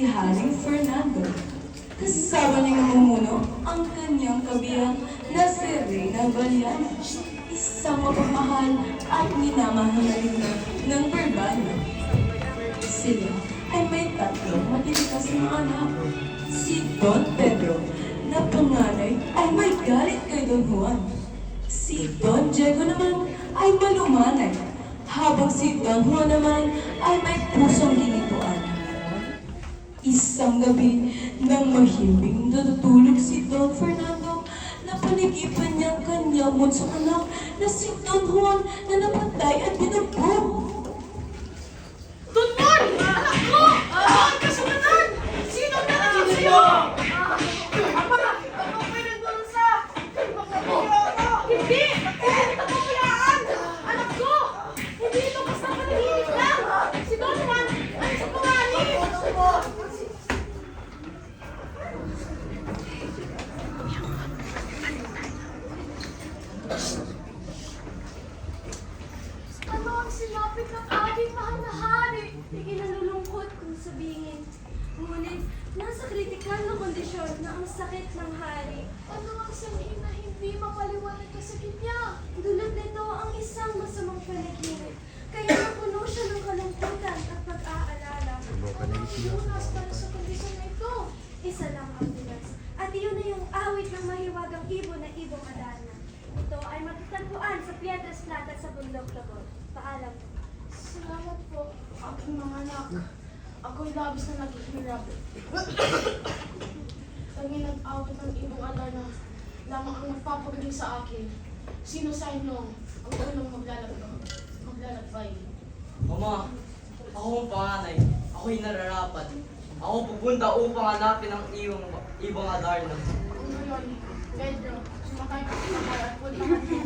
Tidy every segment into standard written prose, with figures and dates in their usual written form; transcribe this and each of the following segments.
Haring Fernando. Kasama niyang namumuno ang kanyang kabiyang na si Reyna Valiana, isang mapagmahal at minamahal ng Verbana. Sila ay may tatlong matilikas na anak. Si Don Pedro na panganay ay may galit kay Don Juan. Si Don Diego naman ay malumanay, habang si Don Juan naman ay may pusong ginituan. Isang gabi nang mahimbing natutulog si Don Fernando, napanigipan niyang kanyang bunsong anak na si Don Juan na napatay at binugbog. Don Juan! Anak ko! Bakit ka sumunod? Sino na naging sa'yo? Ama! Ako ko'y nagbansa! Hindi! Hindi ito pabayaan! Anak ko! Hindi ito basta panaginip lang! Si Don Juan ay sa panganib! Ano ang sinapit ng aking mahal na hari? Ikinalulungkot kung sabihin. Ngunit, nasa kritikal na kondisyon na ang sakit ng hari. Ano ang sabihin na hindi mapaliwanag ka sakit niya? Dulot nito ang isang masamang panaginip. Kaya napuno siya ng kalungkutan at pag-aalala. Ano ang lunas para sa kondisyon na ito? Isa lang ang lunas. At iyon na yung awit ng mahiwagang ibon na Ibong Adana. Ito ay matatagpuan sa Piedras Plata sa Bundok Tabor. Paalam. Salamat po, aking mga anak. Ako'y labis na naghihirap. Tanging nag-awit ng Ibong Adana lamang ang nagpapagaling sa akin. Sino sa inyo ang unang maglalakbay? Mama, ako ang panganay. Ako'y nararapat. Ako pupunta upang hanapin ang ibang Adarna. Kung ngayon, Pedro, sumakay ka sa car at punta ka sa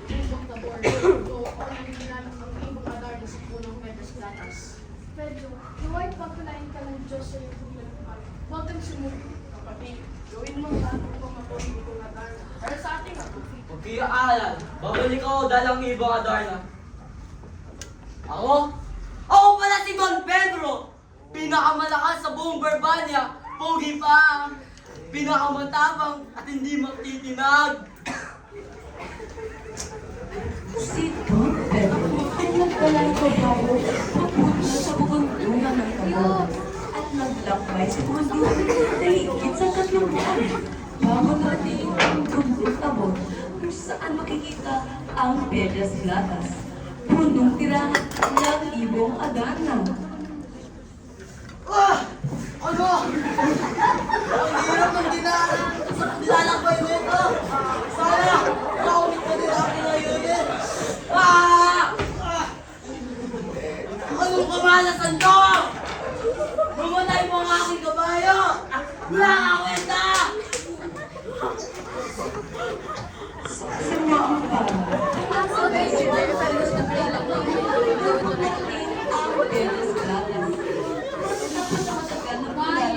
Bundok Tabor. Ito ako ang nilalang ng Ibong Adana sa punong Pedras Platas. Pedro, nawa'y pagkulain ka ng Diyos sa iyong paglalakbay. Huwag kang sumuko, kapatid. Gawin mo ang lahat upang matuloy Ibong Adana. Para sa ating atuloy. Huwag kayo aalan. Babalik ako dalang ibang Adarna. Ako? Ako pala si Don Pedro! Pinakamalakas sa buong Barbania. Pogi pa! Pinakamatapang at hindi magtitinag. Si Don Pedro ay nagdalay kabayo papunta sa bugundungan ng Tabor at naglakbay sa bugundungan na higit sa 3 buwan bago narating ang bundok Tabor kung saan makikita ang Piedras Blatas, punong tirahan ng Ibong Adana. Ano? Ang hirap ng dinaanan sa lalakbay nito. Sana, maunit ka din aking layunin. Anong kamalasan to? Mamatay mo ang aking kabayo. Wala ka kwenta. Sama ang para. Ang sabay si Marcellus na ang Piedras Blatas. Tapos ang matagal na paglalakbay,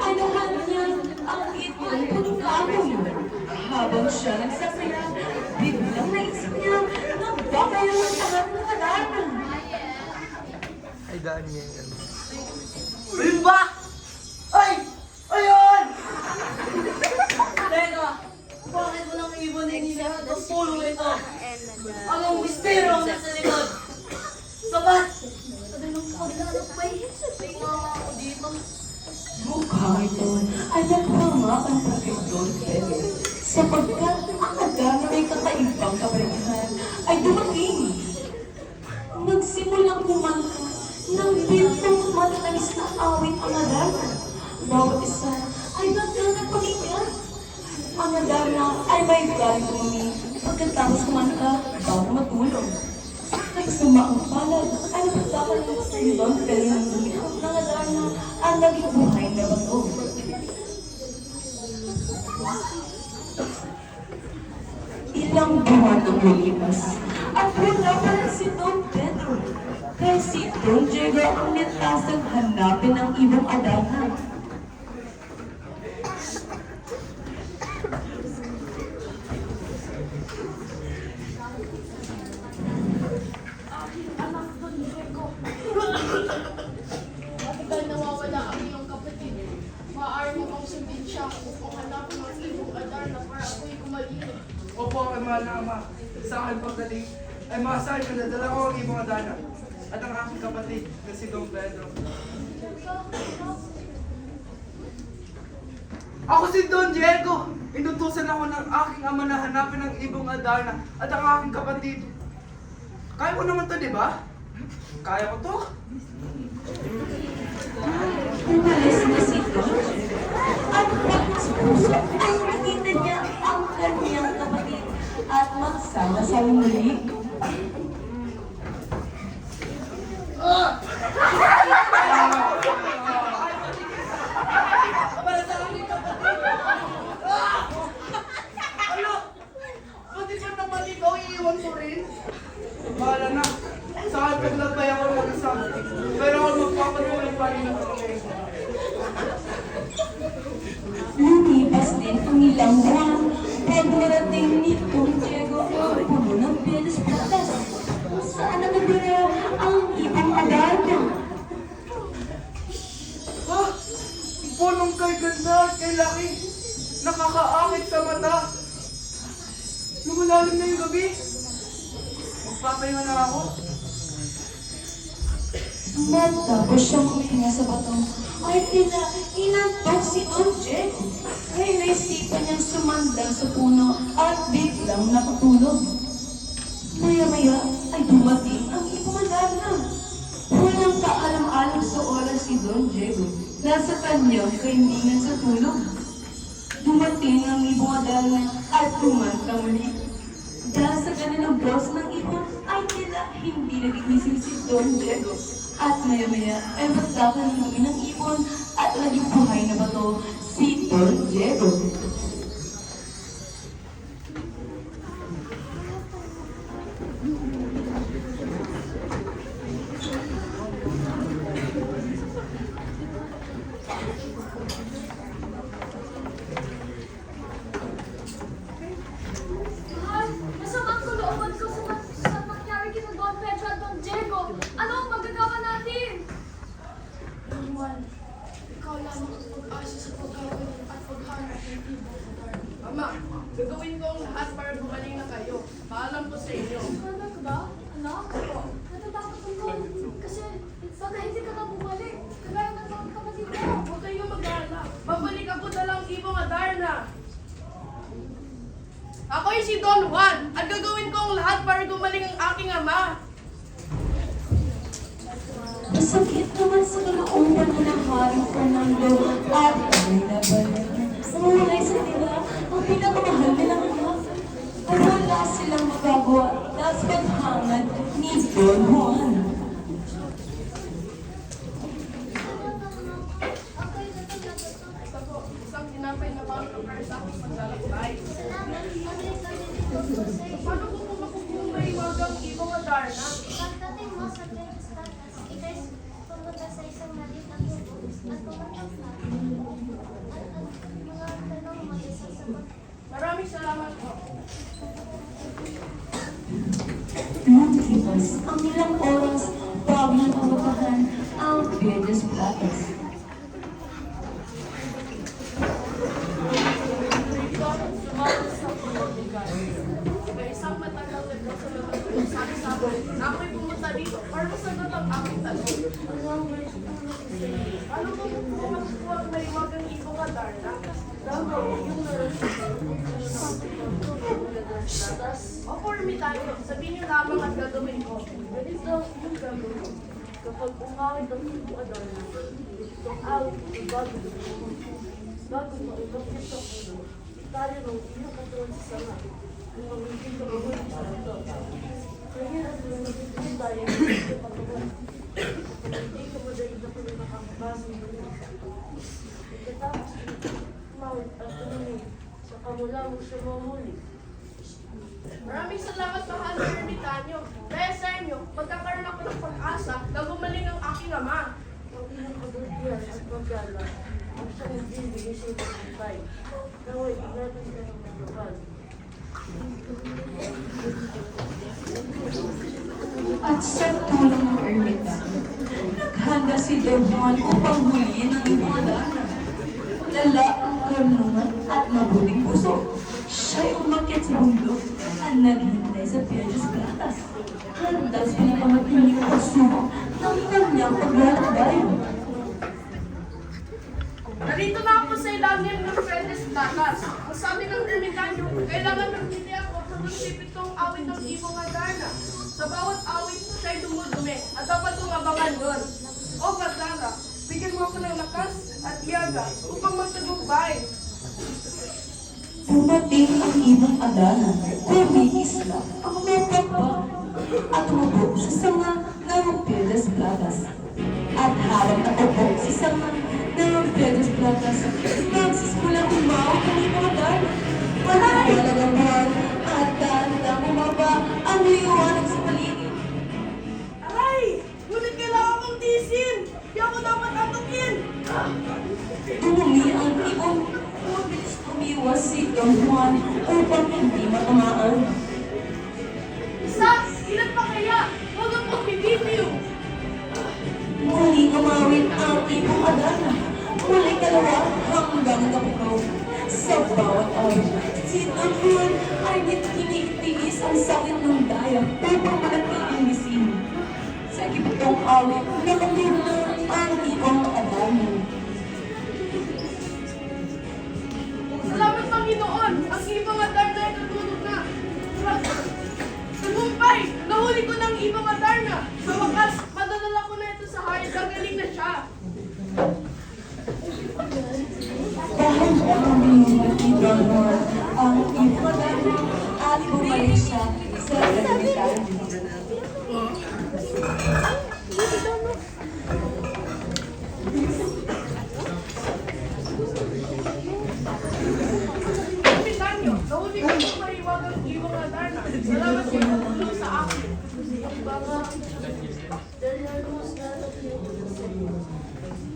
ay nahanap niya ang itong pagkakong. Habang siya nagsasaya, biglang naisip niya na baka yung masagat ng Adana. Ayun ba? Ay! Ayun! Teka, bakit walang ibon na inilahat ang pulo ito? Anong misteryo ang nasa likod? Sabat! Anong paglalakbay? May mama ako dito. Mukhang ito ay nagmamakan pa kay Don Pedro sapagkat ang Adana may kakaibang kabalighan ay dumating. Nagsimulang kumanta ng pitong matatamis na awit ang Adana. Bawat isa ay nagdang pakinggan. Ang Adana ay may galing umami pagkatapos kumanta bago matulog. Nagsama ang palad ay napagkakalang si Don Pedro ng lumihap ng Adana ang naging buhay na bato. Ilang buwan ang lumipas at wala pa rin si Don Pedro. Kaya si Don Diego ang nitasang hanapin ang Ibong Adana. Aking anak Don Diego. Matagal nawawala mahal na ama, sa aking pagdating ay maasahan ko na dala ko ang ibang Adarna at ang aking kapatid na si Don Pedro. Ako si Don Diego! Inutusan ako ng aking ama na hanapin ang ibong Adarna at ang aking kapatid. Kaya ko naman to, di ba? Kaya ko to. Umalis na si George at pagpuso ay nakita niya ang kanyang kapatid at magsama-sama muli. Ano? Pati ba naman ikaw iiwan ko rin? Bahala na. Sa akin paglabay ako mag-isa. Pero ako magpapatuloy pa rin ako. Lumipas din ang ilang buwan. Pagmarating ni Don Diego ang puno ng Piedras Blancas kung saan nakatira ang ibang Adarna. Ah! Punong kay ganda at kay laki. Nakakaakit sa mata. Lumalalim na yung gabi. Magpapahinga na ako. Matapos siyang huminga sa bato, ay inantok si Don Diego. Ay naisipan niyang sumandal sa puno at biglang nakatulog. Maya-maya ay dumating ang ibang Adarna. Walang kaalam-alam sa oras si Don Diego. Nasa kanyang kaibigan sa tulog. Dumating ang ibang Adarna at tumanta muli. Dahil sa kanilang boss ng ibon ay tila hindi nagigising si Don Diego. At maya-maya ay magkakaroon ng ibon at naging buhay na bato si Don Diego. Mahal, masamang kalooban ko sa nangyari kina Don Pedro at Don Diego. Ano ang magagawa natin? Juan, ikaw lamang ang pag-asa sa pagkakaroon at paghanap ng ibang Adarna. Ama, gagawin ko ang lahat para gumaling na kayo. Paalam ko sa inyo. Ano ka ba? Anak? Natatakot ako. Kasi baka hindi ka na bumalik. Kagaya ng mga kapatid mo. Huwag kayong mag-alala. Babalik ako dalang ibong Adarna. Ako'y si Don Juan at gagawin ko ang lahat para gumaling ang aking ama. Masakit naman sa kalooban ng Haring Fernando at Isabel. Umuulay sa nila ang pinakamahal nilang anak. At wala silang magagawa dahil sa paghangad ni Don Juan. Ito po, isang tinapay na bawang para sa aking paglalakbay. Paano ko po makukuha iwagang ibong Adarna? Pagdating mo sa Piedras Blancas, ikay pumunta sa isang maliit na tubo at pumunta ka. At mga tanong mo isa sa Maraming salamat po. Lumipas ang ilang oras bago napamatahan ang Piedras Blancas. Dito, sumama sa pagbigan. May isang matagal na ito sa mga sabi sa akin na ako'y pumunta dito para masagot ang aking tanong. Ano ko po makukuha ang naiwagang ibong Adarna? Yung Opo, Ermitanyo, sabihin niyo lamang at gagawin ko. Ganito yung gagawin mo. Kapag umawit ang ibong Adarna, itong awit sa bago mo ibakit sa ulo, itali mo iyong katawan sa sama. Kung magiging ka mahuli sa ito. Kaya at nung nagiging tayo sa pagkawan, hindi ka madaig na kung nakakabasang muli. Pagkatapos, umawit at tumingin, saka mula mo siya mahuli. Maraming salamat, mahal na Ermitanyo. Dahil sa inyo, magkakaroon ako ng pag-asa na gumaling ang aking ama. Ang iyong kabutihan at pagkala ang siyang nagbibigay sa iyong buhay. Naway, ingatan ka ng magpapal. At sa tulong ng ermita, naghanda si Don Juan upang huliin ang ibang Adarna. Lala ang karunungan at mabuting puso. Siya'y umakyat sa bundok ang naghihintay sa Piedras Blancas. Handa sa pinapamatinig ang pagsuko ng kanyang paglalakbay. Narito na ako sa ilalim ng Piedras Blancas. Ang sabi ng ermitanyo, kailangan magbili ako ng 17 awit ng ibong Adarna. Sa bawat awit, siya'y dumudumi at dapat kong abangan doon. O Gardana, bigyan mo ako ng lakas at yaga upang magtagumpay. Dumating ang ibong Adana, kumikisla ang mapapa at umubok sa sanga ng Piedras Blancas. At habang nakubok sa sanga ng Piedras Blancas, nagsisimulang umawag ang ibong Adana. Panawalag ang buwan at dahan-dahang bumaba ang liwanag sa paligid. Aray! Ngunit kailangan kong tiisin! Di ako dapat atukin! Dumumi ang ibong mabilis umiwas si Don Juan upang hindi matamaan. Isa! Ilan pa kaya? Huwag akong bibitiw! Muling umawit ang ibong Adana. Muli kalawa hanggang kapitaw. Sa bawat awit, si Don Juan ay tinitiis ang sakit ng daya upang manatiling gising. Sa gitong awit, nakamuna ang ibong Adana. Salamat Panginoon! Ang ibang Adarna ay natulog na! Tagumpay! Nahuli ko ng ibang Adarna! Sa wakas, madadala ko na ito sa hayag. Gagaling na siya! Dahil ang binuhat ni Don Juan ang ibong Adana at bumalik siya sa ermitanyo. Kapitanyo, nahuli ko ng mahiwagang ibang Adarna. Salamat kayo ng tulong sa akin. Baka, dahil almost natin yung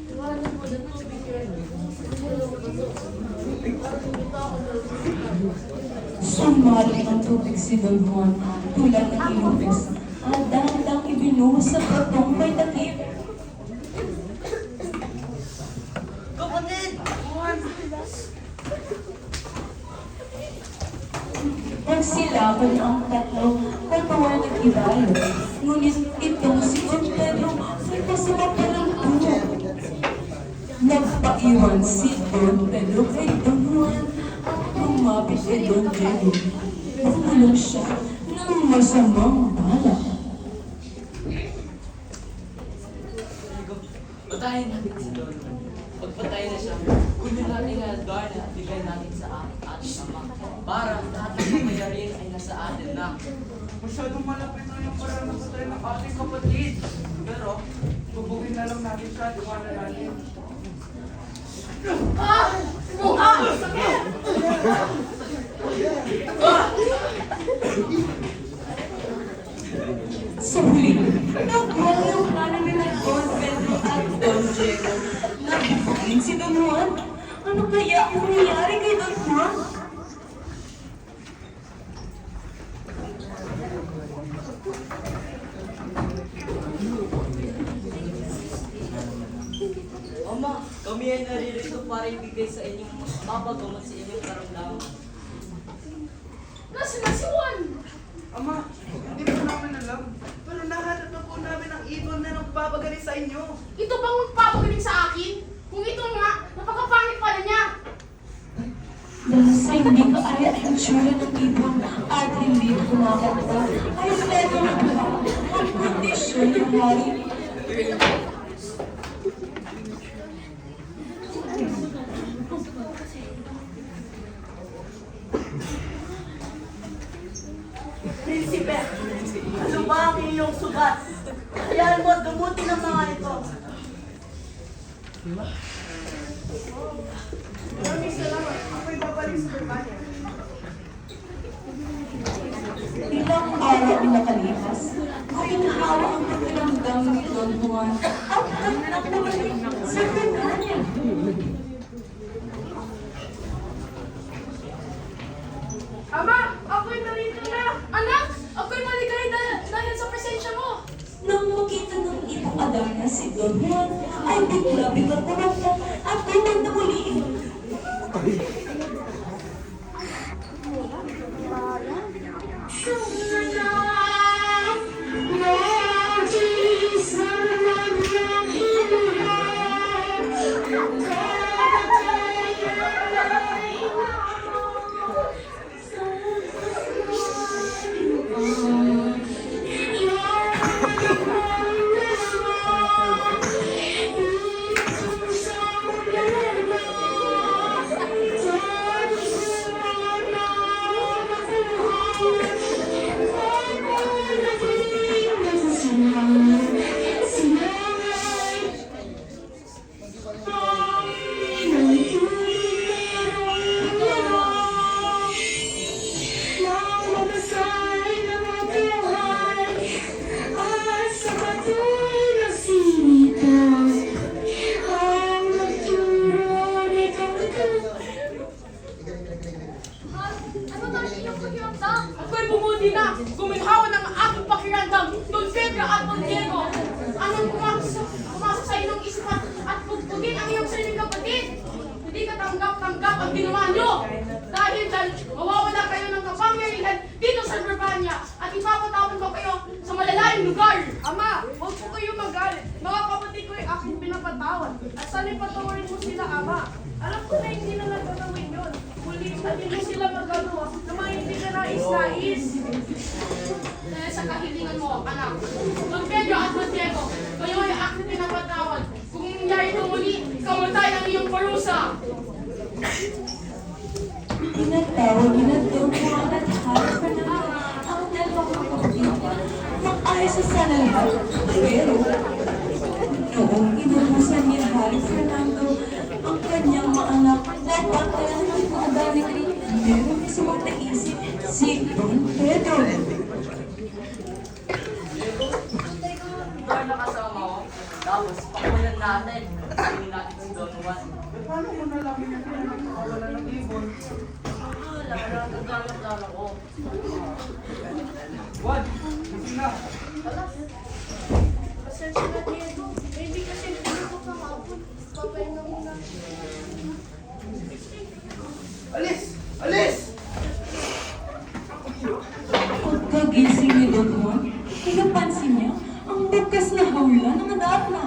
iwanan mo na tubig yan. Tumulong mo to. Para kumita ako ng Sumali ng tubig si Don Juan tulad ng ilubes at dahan-dahang ibinuhos sa platong may takip. Kapatid! Nagsilaban ang tatlo katawan ng ibayo. Ngunit itong si Don Pedro ay kasama pa ng puno. Nagpaiwan si Don Pedro kay Don Juan at lumapit kay Don Pedro. Bumulong siya ng masamang balak. Patayin natin si Don. Pagpatayin na siya, kunin natin ang Adarna at bigay natin sa ating ama. Para lahat ng pamayarin ay nasa atin na. Masyadong malapit na yung parang napatay ng ating kapatid. Pero, bubugin na lang natin siya, iwanan natin. Sa huli, nakuha yung plano nila Don Pedro at Don Diego na bubugin si Don Juan. Ano kaya ang nangyayari kay Don Juan? Ama, kami ay naririto para ibigay sa inyong mapagamot sa inyong karamdaman. Nasaan na si Juan? Ama, hindi po namin alam. Pero nahanap na po namin ang ibon na nagpapagaling sa inyo. Ito bang magpapagaling sa akin? Kung ito nga, napakapangit pala niya! Dahil sa hindi ka ayat ang tsura ng ibon at hindi kumakanta, ay medyo nagpa ang kondisyon ng hari. Prinsipe, ano ba ang iyong sugat? Hayaan mo, gamutin ang mga ito. Maraming salamat. Ako'y babalik sa Barbanya. Ilang araw ang nakalipas, guminhawa ang pakiramdam ni Don Juan at hanap bumalik sa Britanya. Ama, ako'y narito na! Anak, ako'y maligay dahil sa presensya mo! Nang makita ng ibong Adarna si Don Juan, ay bigla-biglang kumanta at kumanta muli. lugar. Ama, huwag po kayo magalit. Mga kapatid ko ay aking pinapatawad. At sana'y patawarin mo sila, Ama. Alam ko na hindi na nagagawin yun. Muli, hindi mo sila magagawa na mga hindi ka nais-nais. Dahil sa kahilingan mo, anak. Don Pedro at Don Diego, kayo ay aking pinapatawad. Kung nangyari ito muli, kamatay ang iyong parusa. Tinatawag nila Don Juan at Harry Fernando ang dalawang kapatid ng ayos sa sana lahat. Pero, noong inubusan ni Harry Fernando ang kanyang mga anak na pagkala ng mga daling meron isang naisip si Don Pedro. Darna kasama ko. Tapos, pakulan natin. Sabihin natin si Don Juan. Paano mo nalaman yung pinakawala ng ibon? Nagkakalap ako. Juan, kasi na. Pasensya na, Diego. Maybe kasi hindi ko kahapon. Papahinga muna. Alis! Alis! Pagkagising ni Don Juan, pinapansin niya ang bukas na hawla ng Darna.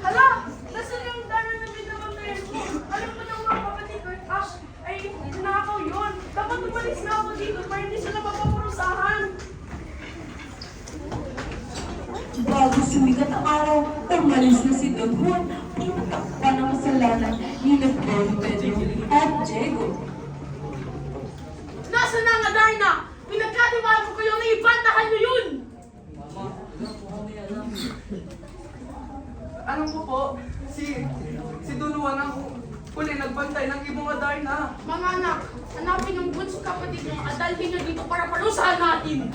Hala! Nasaan yung dana na pinapatayan mo? Alam mo ng mga kapatid ko, Ash, ay nanakaw yun. Dapat umalis na ako dito para hindi sila mapaparusahan. Bago sumikat ang araw, umalis na si Don Juan para matakpan ang kasalanan ni Don Pedro at Diego. Nasaan na ang Adarna? Pinagkatiwala ko kayo na ibantahan niyo yun! Mama, alam ko kami alam. Alam ko po, si Don Juan ang huli nagbantay ng ibong Adarna. Mga anak, hanapin ang bunso kapatid niyo at dalhin niyo dito para parusahan natin!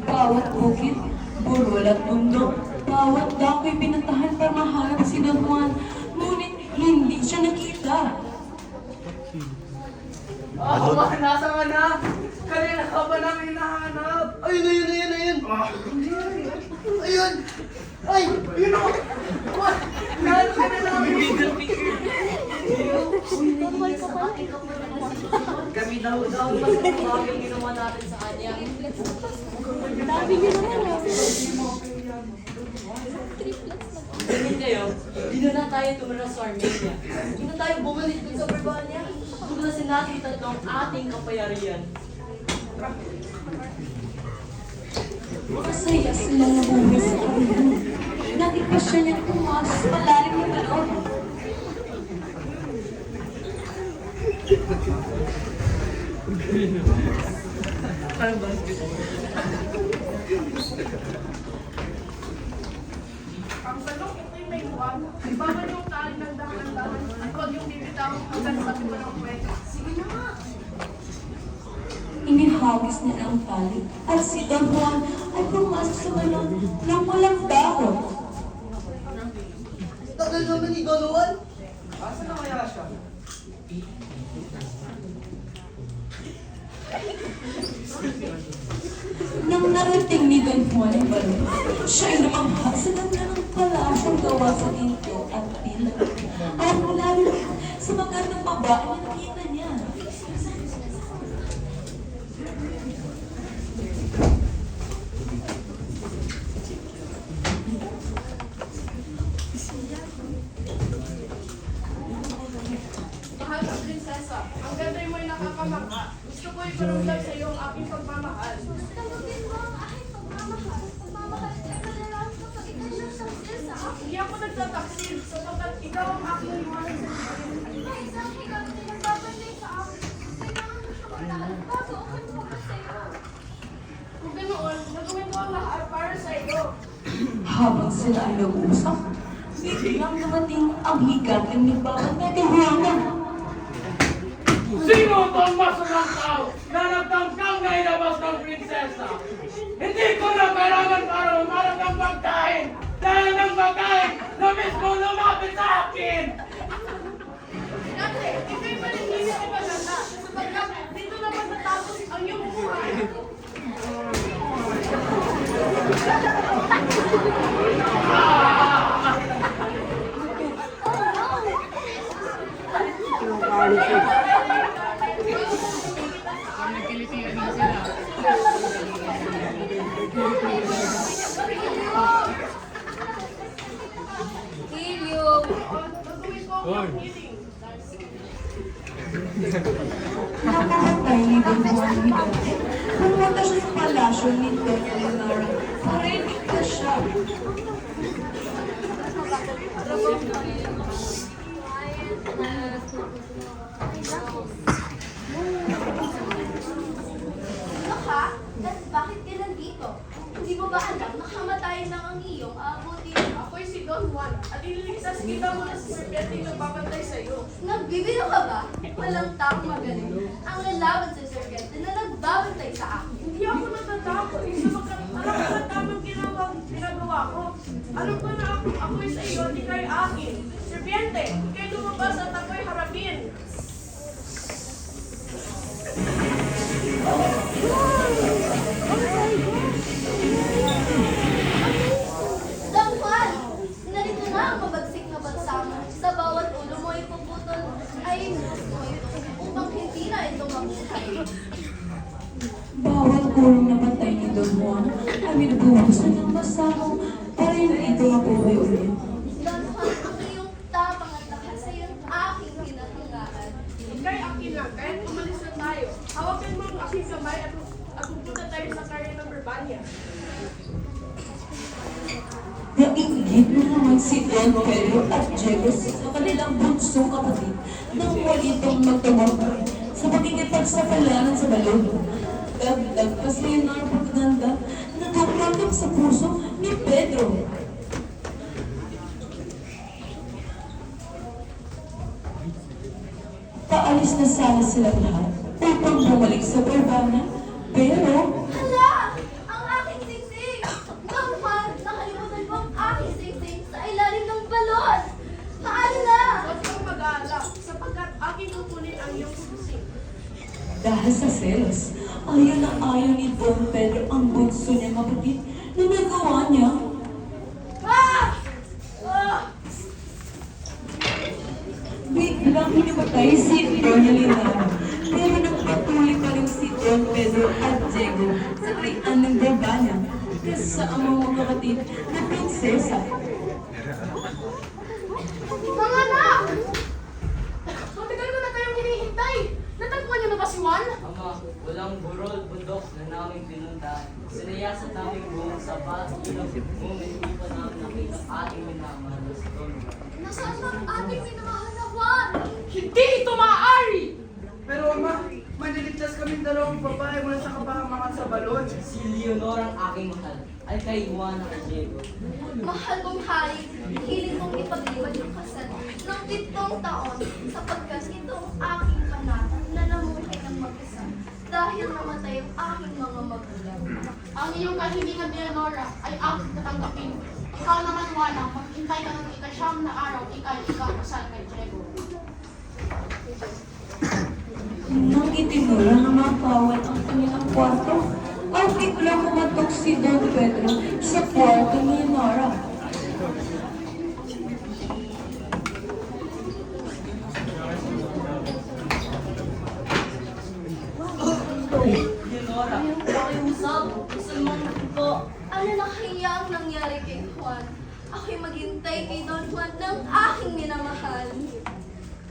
Bawat bukid, burol at mundo, bawat dako'y pinuntahan para mahanap si Don Juan, ngunit hindi siya nakita. Oh, nasa ka na? Kanina ka ba namin hinahanap? Ayun! Ayun! Ay! Yun o! What? Nahanap ka na namin! Kami daw mas bagay ginawa natin sa kanya. Ganyan kayo, di na tayo tumira sa Armenia. Di na tayo bumalik dun sa Barbania. Tuklasin natin tatlong ating kapayarian. Masaya silang nabuhay sa kanila. Nakita siya niya tumakas sa malalim na balon. Ang salong ito'y may buwan. Ibaban yung tali ng dahan-dahan at huwag yung bibitawang hanggang sa tiba ng kwento. Sige na nga. Inihagis niya ang tali at si Don Juan ay pumasok sa balon ng walang dahon. Tagal naman ni Don Juan. Asa na kaya siya? Nang narating ni Don Juan ang balon, siya'y lumangha sa ganda ng palasyong gawa sa ginto at tila. At lalo sa magandang babae na nakita niya. Mahal na prinsesa, ang ganda mo'y nakakamangha. Gusto ko iparamdam sa iyo ang aking pagmamahal. Tanggapin mo ang aking pagmamahal. Pagmamahal ay malalaman kapag ikay siyang saksil sa akin. Hindi ako nagtataksil sapagkat ikaw ang aking liwanag sa buhay. May isang higang pinagbabantay sa akin. Kailangan mo siya magdaan bago ako tumakas sa iyo. Kung ganoon, nagawin ko ang lahat para sa iyo. Habang sila ay nag-uusap, biglang dumating ang higanteng nagbabantay kay Juana. Sino itong masamang tao na nagtangkang na ilabas ng prinsesa? Hindi ko na kailangan para umarap ng pagkain dahil ng pagkain na mismo lumapit sa akin! Dati, ikaw'y malilinis at maganda sapagkat dito na matatapos ang iyong buhay. Nagkilitian na sila. young healing. Nakamatay ni Don Juan Hidote. Pumunta siya sa palasyo ni Doña Leonora para iligtas siya. Ano ka? At bakit ka nandito? Hindi mo ba alam na kamatayan lang ang iyong aabutin? Ako'y si Don Juan at ililigtas kita mula sa serpente na babantay sa iyo. Nagbibiro ka ba? Walang taong magaling ang lalaban sa serpente na nagbabantay sa akin. Hindi ako natatakot. Alam ko na tamang ginagawa ko. Alam ko na ako'y sa iyo, di kayo akin. Serpiente, ikay lumabas at ako'y harapin. Don Juan, narito na ang mabagsik na bansa mo. Sa bawat ulo mo ipuputol ay inutos mo ito upang hindi na ito mabuhay. Bawat kulong na patay ni Don Juan ay binubuhusan ng masamo para hindi ito mabuhay ulit. Don Juan, ang iyong tapang at lakas ay ang aking hinahangaan. Ikay akin lang, kahit umalis na tayo. Hawakan mo ang aking kamay at pupunta tayo sa karya ng Berbania. Nainggit na naman si Don Pedro at Diego sa kanilang bunsong kapatid nang walitong magtumabay sa pakikipagsapalaran sa balon. Dagdag pa sa iyon ang pagkaganda na tumatak sa puso ni Pedro. Paalis na sana silang lahat upang bumalik sa Berbania, pero Hala! Ang aking singsing! Don Juan, nakalimutan ko ang aking singsing sa ilalim ng balon! Paano na? Huwag kang mag-aalala, sapagkat aking kukunin ang iyong susing. dahil sa selos, ayaw na ayaw ni Don Pedro ang bunso niyang kapatid na nagawa niya. Ah! Ah! Biglang hinimatay si Doña Leonora, pero nagpatuloy pa rin si Don Pedro at Diego sa krian ng Berbania kasama ang mga kapatid na prinsesa. Mga anak! Matagal ko na kayong hinihintay. Natagpuan niyo na ba si Juan? Ama, walang burol, bundok na namin pinuntahan. Sinayasat namin buong sa ilog, ngunit hindi pa namin nakita ang ating minamahal na si Don Juan. Nasaan ba ang ating minamahal na Juan? Hindi ito maaari! Pero ama, may niligtas kaming dalawang babae mula sa kapahamakan sa balon. Si Leonor ang aking mahal, ay kay Juan at Diego. Mahal kong hari, hiling kong ipag-iwan yung kasal ng 7 taon sapagkat ito ang aking panata na namuhay ng mag-isa dahil namatay ang aking mga magulang. Ang iyong kahilingan, Leonora, ay aking tatanggapin. Ikaw naman, Juana, maghintay ka ng ika-9 na araw, ikaw kasal kay Diego. Nang itinura ng mga kawal ang kanilang kwarto, ay biglang kumatok si Don Pedro sa kwarto ni Nora. Leonora, pakiusap, gusto mong ito. Ano na kaya ang nangyari kay Juan? Ako'y maghintay kay Don Juan ng aking minamahal.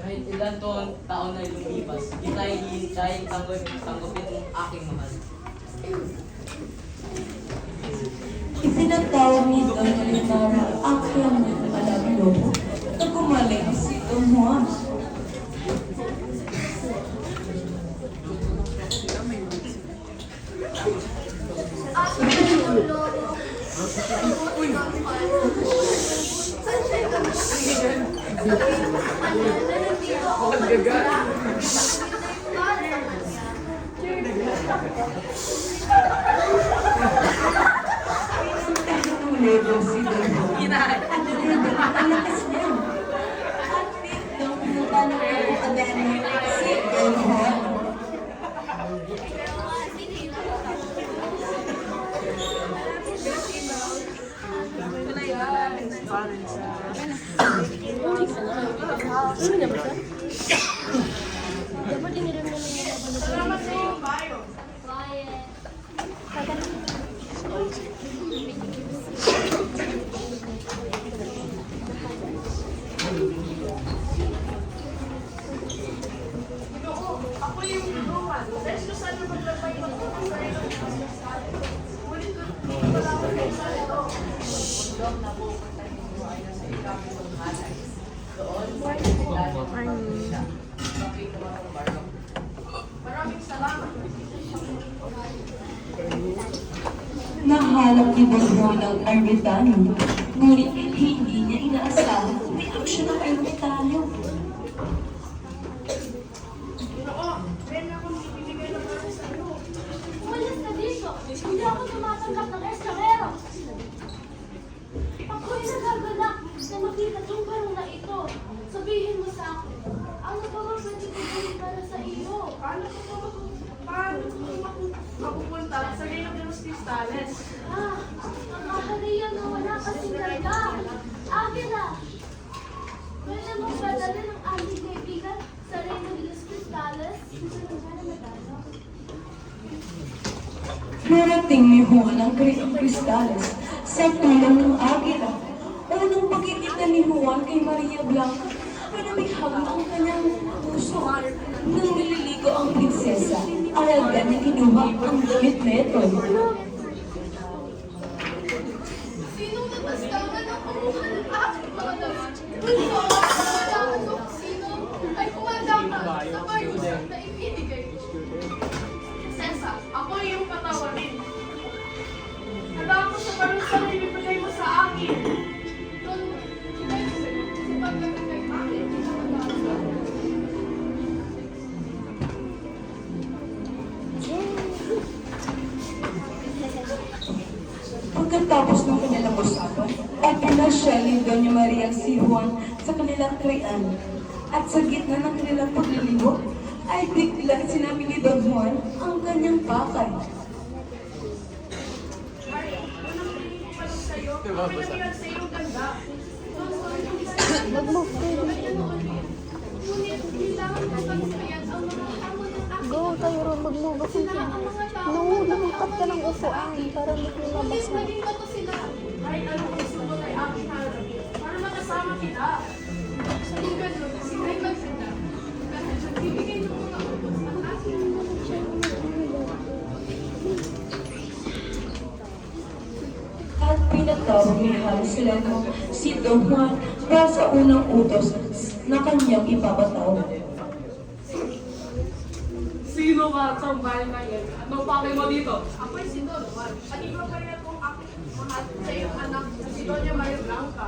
Kahit ilan taon ay lumipas, di tayo hihintay tanggapin ang aking mahal. Ipinatawag ni Doña Leonora ang kanyang alagang lobo na gumaling si Don Juan. Aking lolo. Don Juan. Sandiyan ka na. Sabihin mo sa kanya na nandito ako mag-isa. Maghintay para sa kanya. Ang lobo si Don Juan. At nalibang ang lakas niya. At biglang pumunta ng kapatid si Don Juan. Salamat sa iyo, Bayo. Quiet. Maraming salamat. Nahanap ni Don Juan ang ermitanyo, ngunit hindi niya inaasahan kung may aksyon ng ermitanyo. Oo, meron akong bibigay na para sa iyo. Umalis ka dito. Hindi ako tumatanggap ng estranghero. Ako'y nagagalak na makita tong barong na ito. Sabihin mo sa akin, ano ba ba pwede ko gawin para sa iyo? Paano ko mapupunta sa Reino de los Cristales? Ah, ang kaharian na wala kasing ganda. Agila! Pwede mong padalhin ang aking kaibigan sa Reino de los Cristales? Narating ni Juan ang Cristales sa tulong ng agila. Unang pagkikita ni Juan kay Maria Blanca ay namihag ang kanyang puso. Nang nililigo ang prinsesa, ay agad niya kinuha ang damit na ito. Sinong natastangan ang kumuha ng aking mga damit? Gusto ko ang malaman kung sino ay kumadama sa parusa na ibinigay ko. Prinsesa, ako ay iyong patawarin. Handa ako sa parusa na ibibigay mo sa akin. Doon, ibigay ko sa iyo sa pagdating kay aking pinakadama. Pagkatapos ng kanilang usapan, ay pinasya ni Doña Maria si Juan sa kanilang krian. At sa gitna ng kanilang pagliligo, ay biglang sinabi ni Don Juan ang kanyang pakay. Ay, unang tingin ko pa lang sa'yo, ako nabihan sa iyong ganda. Mag-move kayo. Ngunit kailangan mo pagsayan ang mga hamon ng aking Go tayo ron, mag-move ako sila dyan. ang mga tao. Nangulimutat ka ng upuan para Ngunit maglabas na. naging bato sila. Kahit anong gusto mo ay aking harap. Para makasama kita. Sa iyong ganun, ay magsita. Bibigay ng mga ubos ang aking At pinatawag ni Harsalemo si Don Juan para sa unang utos na kanyang ipapataw. Sino ka sa bahay na yan? Anong pakay mo dito? Ako'y si Don Juan. At ipapayat kong aking mahal sa iyong anak na si Doña Maria Blanca.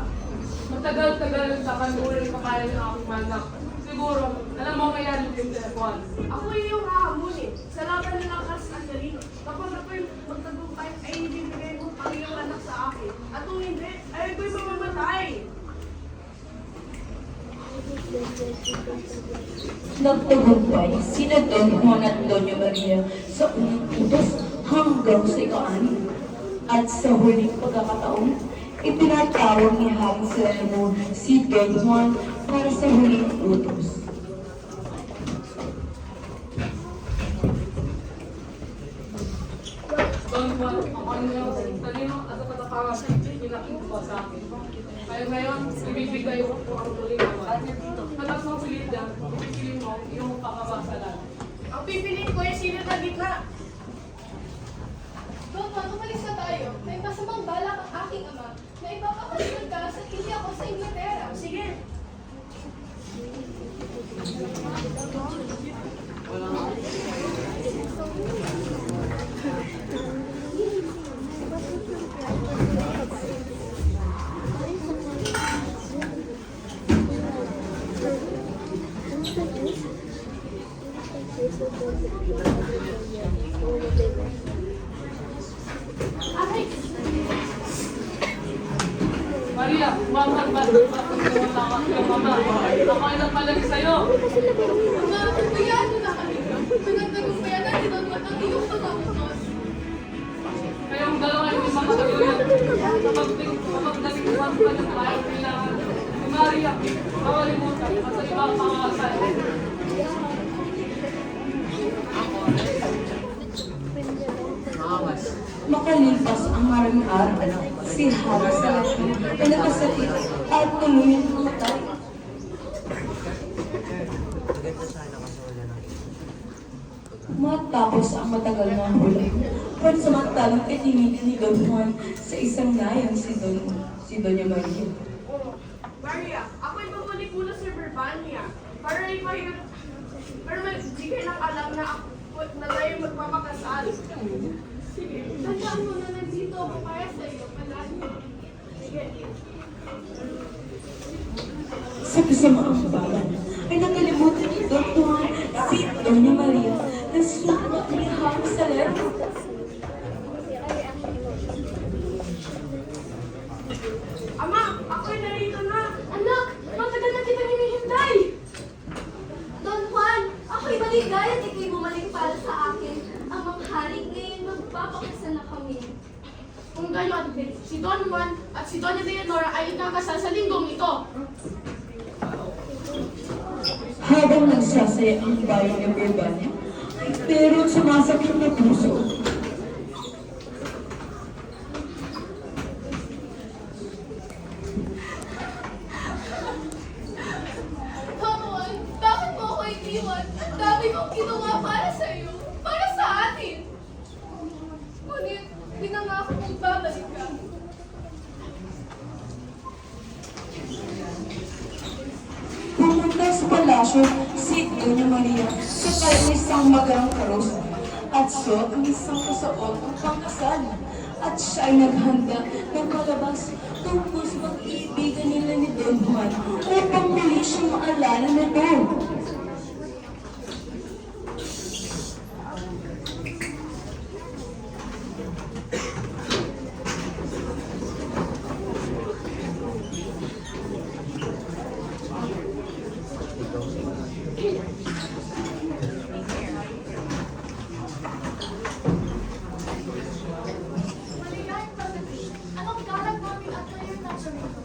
Matagal-tagal sa kanuri ka kaya ng aking manak. Siguro, alam mo kaya yung Princess Juan. Ako ay iyong hahamunin sa laban ng lakas Angelino. Kapag ako'y magtagumpay ay ibibigay mo ang iyong anak sa akin. At kung hindi, ay ako'y mamamatay. Nagtagumpay sina Don Juan at Doña Maria sa unang utos hanggang sa ika-6. At sa huling pagkakataon, ipinatawag ni Harsalemo si Don Juan para sa huling utos. Don Juan, ang kanyang talino at katapangan pinakita sa akin. Kaya ngayon, ibibigay ko ang tuloy naman. Katas ng pilit dyan, pipiliin mo yung pakabasalan. Ang pipiliin ko ay sino na gitna. Don Juan, umalis na tayo. May masamang balak ang aking ama na ipapakasunod ka sa hindi ako sa Inglaterra. Sige. Maria, umangkat ba? Wala ka kang mama. Ako ay nagpalagi sa'yo. Mga kagbayaan mo na kami. Pinagtagumpayan na ni Don Juan ang iyong pag-utos. Kayong dalawa hindi makataguyod. Kapag nalikuhan pa ng tayo kailangan. Si Maria, makalimutan at sa ibang pangasal. Makalipas ang maraming araw, si Harsalemo ay nakasakit at tuluyang namatay. Matapos ang matagal na huli, pansamantalang itinigil ni Don Juan sa isang nayon si Doña Maria. Maria, Barbania. Pero may bigay ng alam na tayo magpapakasal. Sige, tandaan mo na nandito ako para sa iyo. Palagi. Sige. Sa kasamaang bayan ay nakalimutan ni Don Juan si Doña Maria na sumunod ni Jaime Salerno. Ama, ako'y narito na. Anak, matagal na kita hinihintay. Don Juan, ako'y maligaya at ikaw'y bumalik para sa akin. Ang manghari ngayon magpapakasal na kami. Kung gayon, si Don Juan at si Doña Leonora ay ikakasal sa linggong ito. Habang nagsasaya ang bayan ng Urbania, ay pero sumasakit na puso. Don Juan, bakit mo ako iniwan? Ang dami kong ginawa para sa iyo. Para sa atin. Ngunit, pinangako mong babalik ka. Pumunta sa palasyo si Doña Maria sa ng isang magang karos at suot ang isang kasuot ng pangkasal. At siya ay naghanda ng palabas tungkol sa pag-iibigan nila ni Don Juan upang muli siyang maalala na doon. Maligayang pagdating. Anong galak namin at ngayon nasa rito?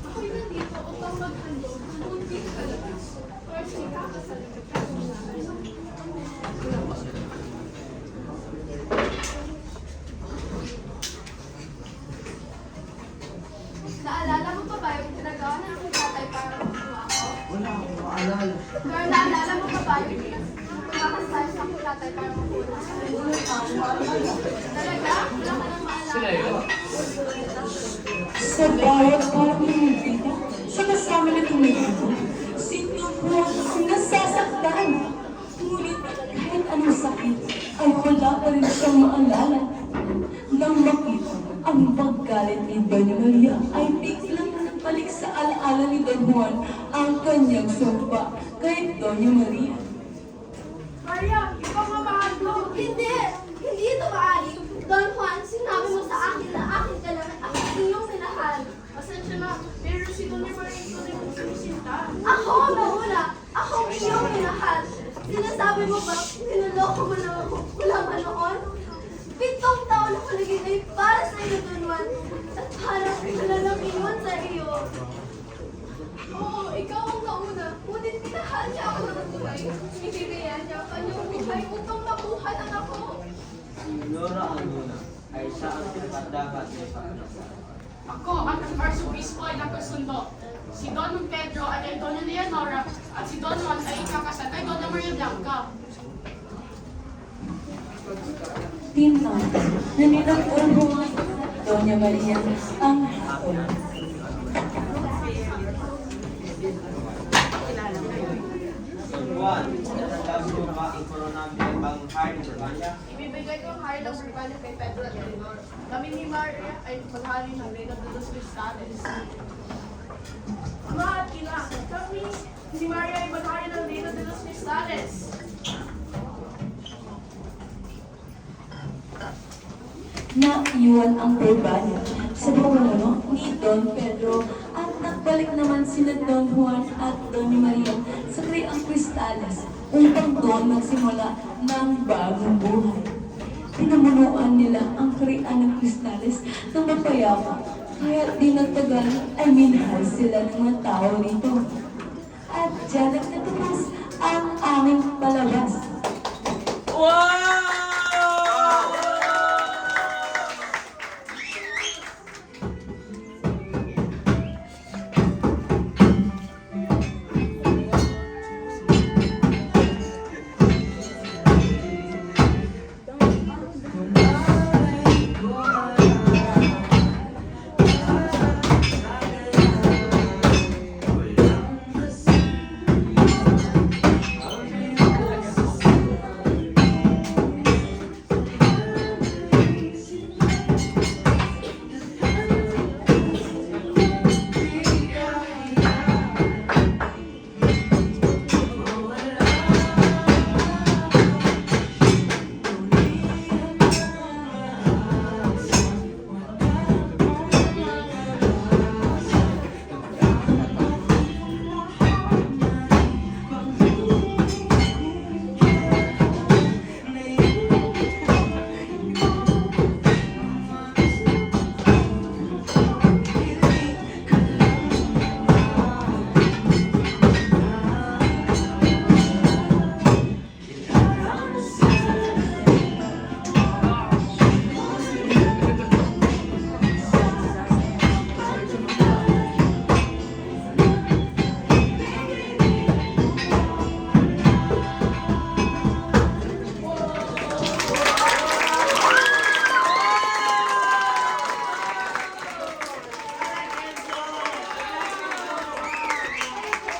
Ako'y nandito upang maghandog ng munting kalabas. Or sinikakasal ng kasunaan. Naalala mo pa ba yung pinagawa ng aking tatay para makuha ako? Wala akong maalala. Pero naalala mo pa ba yung pinakasal sa aking tatay para makuha sa akin? Talaga? Wala ka nang maalala? Sa bawat parang lumibita, sa kasama na tumibito, si Don Juan nasasaktan. Ngunit kahit anong sakit, ay wala pa rin siyang maalala. Nang makita ang paggalit ni Doña Maria, ay biglang nagbalik sa alaala ni Don Juan ang kanyang sumpa kay Doña Maria. Maria, ikaw nga mahal ko. Hindi! Hindi ito maaari. Don Juan, sinabi mo sa akin na akin ka lang at aking iyong minahal. Pasensya na, pero si Doña Maria ito rin ang sinisinta. Ako ang nauna! Ako ang iyong minahal! Sinasabi mo ba, niloloko mo lang ako mula pa noon? 7 taon ako naginay para sa iyo, Don Juan. At parang wala nang iwan sa iyo. Oo, ikaw ang nauna. Ngunit minahal niya ako ng tunay. Ibibigyan niya ang kanyang buhay upang mabuhay ang ako. Si Nora ang una ay siya ang dapat may pagkasal. Ako at ang Arsobispo ay nakasundo. Si Don Pedro ay kay Doña Leonora at si Don Juan ay ikakasal kay Doña Maria Blanca. Tinang na nilang Juan Doña Maria ang hapon. Don Juan, natatapos mo ba ang koronabiyang banghari ng Urbania? Ibibigay ko ang hari ng Urbania kay Pedro at Leonor. Kami ni Maria ay maghari ng Reina de los Cristales. Ama at ina, kami ni Maria ay maghari ng Reina de los Cristales. Naiwan ang Urbania sa pamumuno ni Don Pedro at nagbalik naman sina Don Juan at Doña Maria sa Kriang Cristales upang doon magsimula ng bagong buhay. Pinamunuan nila ang Krian ng Cristales ng mapayapa, kaya di nagtagal ay minahal sila ng mga tao rito. At diyan nagtatapos ang aming palabas.